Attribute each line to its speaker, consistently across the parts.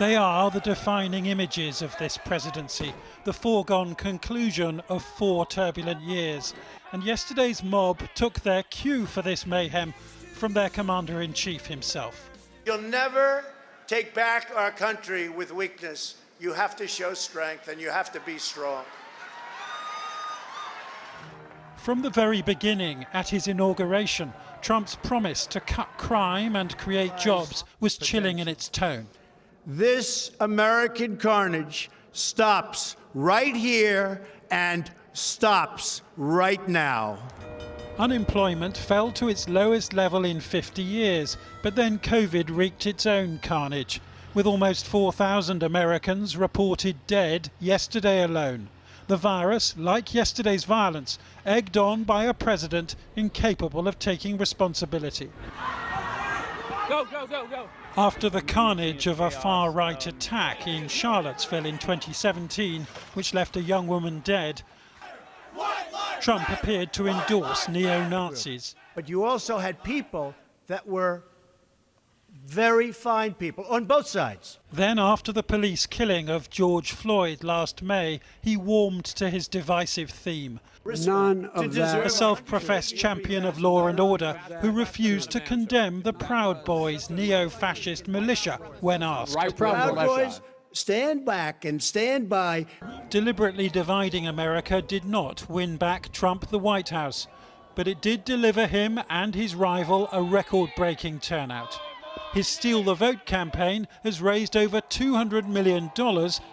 Speaker 1: They are the defining images of this presidency, the foregone conclusion of 4 turbulent years. And yesterday's mob took their cue for this mayhem from their commander-in-chief himself.
Speaker 2: You'll never take back our country with weakness. You have to show strength and you have to be strong.
Speaker 1: From the very beginning, at his inauguration, Trump's promise to cut crime and create jobs was chilling in its tone.
Speaker 2: This American carnage stops right here and stops right now.
Speaker 1: Unemployment fell to its lowest level in 50 years, but then COVID wreaked its own carnage, with almost 4,000 Americans reported dead yesterday alone. The virus, like yesterday's violence, egged on by a president incapable of taking responsibility.
Speaker 3: Go, go, go, go.
Speaker 1: After the carnage of a far-right attack in Charlottesville in 2017, which left a young woman dead, Trump appeared to endorse neo-Nazis.
Speaker 2: But you also had people that were very fine people on both sides.
Speaker 1: Then, after the police killing of George Floyd last May, he warmed to his divisive theme.
Speaker 4: None of that.
Speaker 1: A self-professed champion of law and order who refused to condemn the Proud Boys neo-fascist militia when asked.
Speaker 2: Proud Boys, stand back and stand by.
Speaker 1: Deliberately dividing America did not win back Trump the White House, but it did deliver him and his rival a record-breaking turnout. His Steal the Vote campaign has raised over $200 million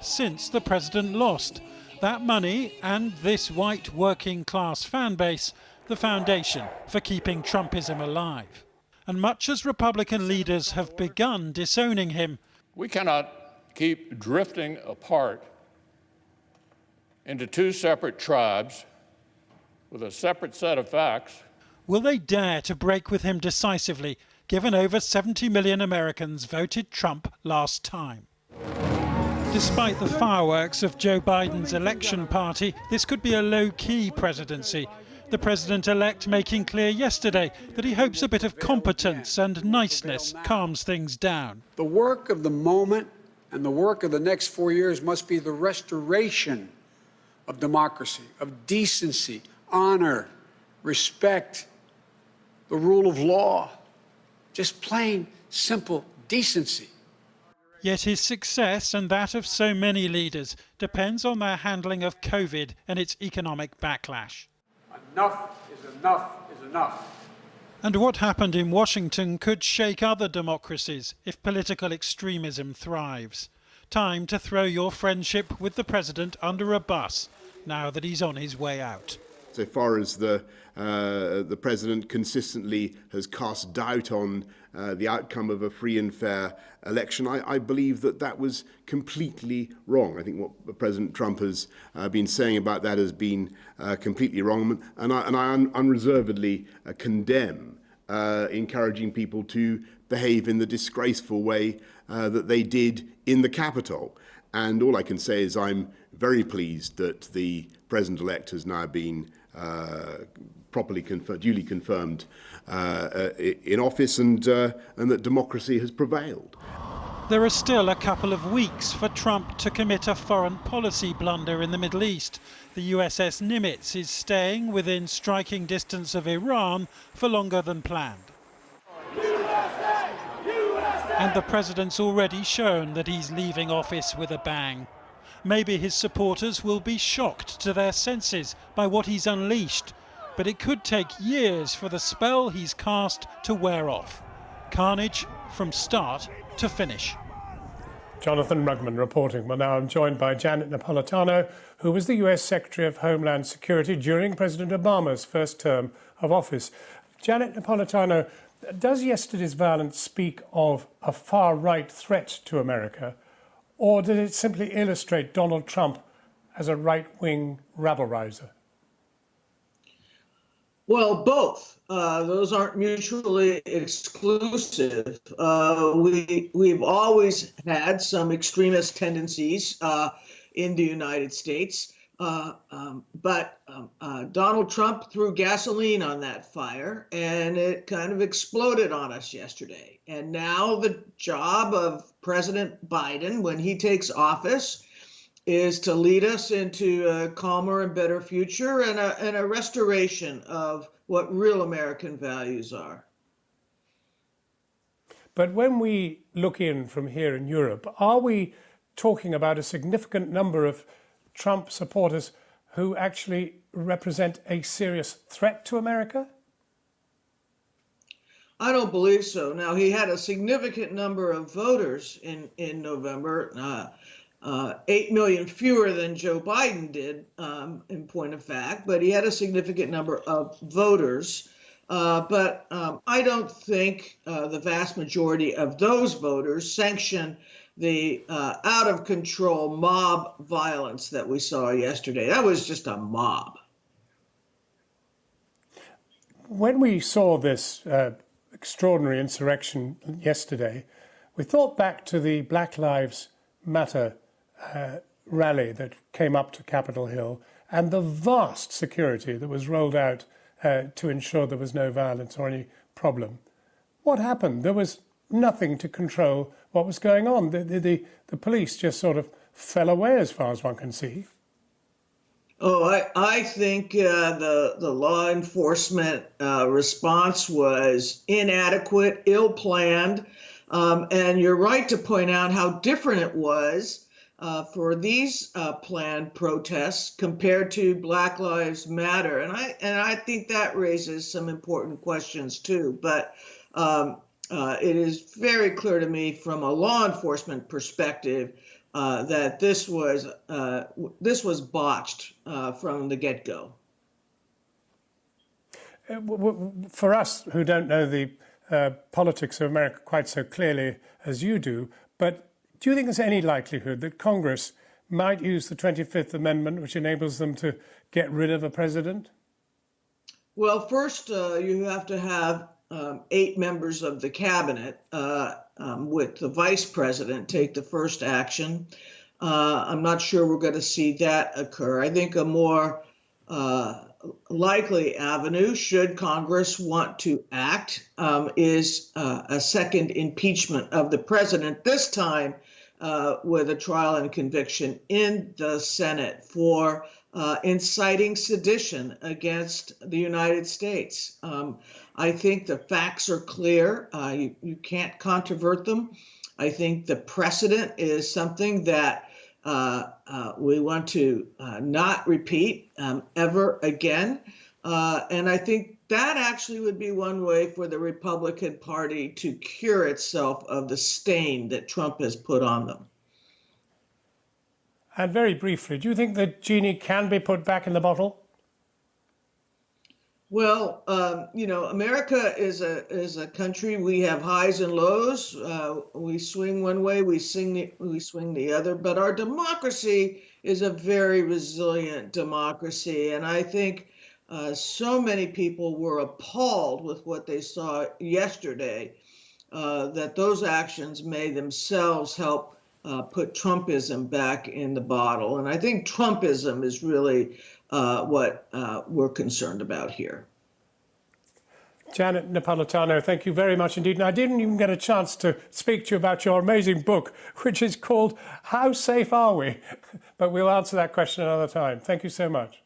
Speaker 1: since the president lost. That money and this white working-class fan base, the foundation for keeping Trumpism alive. And much as Republican leaders have begun disowning him,
Speaker 5: we cannot keep drifting apart into 2 separate tribes with a separate set of facts.
Speaker 1: will they dare to break with him decisively, given over 70 million Americans voted Trump last time? Despite the fireworks of Joe Biden's election party, this could be a low-key presidency. The president-elect making clear yesterday that he hopes a bit of competence and niceness calms things down.
Speaker 4: The work of the moment and the work of the next 4 years must be the restoration of democracy, of decency, honor, respect, the rule of law, just plain, simple decency.
Speaker 1: Yet his success and that of so many leaders depends on their handling of COVID and its economic backlash.
Speaker 4: Enough is enough is enough.
Speaker 1: And what happened in Washington could shake other democracies if political extremism thrives. Time to throw your friendship with the president under a bus now that he's on his way out.
Speaker 6: So far as the president consistently has cast doubt on the outcome of a free and fair election, I believe that that was completely wrong. I think what President Trump has been saying about that has been completely wrong, and I unreservedly condemn encouraging people to behave in the disgraceful way that they did in the Capitol. And all I can say is I'm very pleased that the president-elect has now been properly duly confirmed in office, and that democracy has prevailed.
Speaker 1: There are still a couple of weeks for Trump to commit a foreign policy blunder in the Middle East. The USS Nimitz is staying within striking distance of Iran for longer than planned. USA! USA! And the president's already shown that he's leaving office with a bang. Maybe his supporters will be shocked to their senses by what he's unleashed, but it could take years for the spell he's cast to wear off. Carnage from start to finish.
Speaker 7: Jonathan Rugman reporting. Well, now I'm joined by Janet Napolitano, who was the US Secretary of Homeland Security during President Obama's first term of office. Janet Napolitano, does yesterday's violence speak of a far-right threat to America, or did it simply illustrate Donald Trump as a right-wing rabble-rouser?
Speaker 8: Well, both. Those aren't mutually exclusive. We've always had some extremist tendencies in the United States, but Donald Trump threw gasoline on that fire, and it kind of exploded on us yesterday. And now the job of President Biden, when he takes office, is to lead us into a calmer and better future and a restoration of what real American values are.
Speaker 7: But when we look in from here in Europe, are we talking about a significant number of Trump supporters who actually represent a serious threat to America?
Speaker 8: I don't believe so. Now, he had a significant number of voters in November, 8 million fewer than Joe Biden did, in point of fact, but he had a significant number of voters. But I don't think the vast majority of those voters sanction the out of control mob violence that we saw yesterday. That was just a mob.
Speaker 7: When we saw this extraordinary insurrection yesterday, we thought back to the Black Lives Matter rally that came up to Capitol Hill and the vast security that was rolled out to ensure there was no violence or any problem. What happened? There was nothing to control what was going on. The police just sort of fell away as far as one can see.
Speaker 8: Oh, I think the law enforcement response was inadequate, ill-planned, and you're right to point out how different it was for these planned protests compared to Black Lives Matter, and I think that raises some important questions too. But it is very clear to me from a law enforcement perspective that this was botched from the get-go.
Speaker 7: For us who don't know the politics of America quite so clearly as you do, but do you think there's any likelihood that Congress might use the 25th Amendment, which enables them to get rid of a president?
Speaker 8: Well, first, you have to have 8 members of the cabinet, with the vice president take the first action. I'm not sure we're going to see that occur. I think a more likely avenue, should Congress want to act, is a second impeachment of the president, this time with a trial and conviction in the Senate for inciting sedition against the United States. I think the facts are clear. You can't controvert them. I think the precedent is something that we want to not repeat ever again. And I think that actually would be one way for the Republican Party to cure itself of the stain that Trump has put on them.
Speaker 7: And very briefly, do you think the genie can be put back in the bottle?
Speaker 8: Well, America is a country. We have highs and lows. We swing one way, we swing the other. But our democracy is a very resilient democracy, and I think so many people were appalled with what they saw yesterday that those actions may themselves help put Trumpism back in the bottle. And I think Trumpism is really what we're concerned about here.
Speaker 7: Janet Napolitano, thank you very much indeed. And I didn't even get a chance to speak to you about your amazing book, which is called How Safe Are We? But we'll answer that question another time. Thank you so much.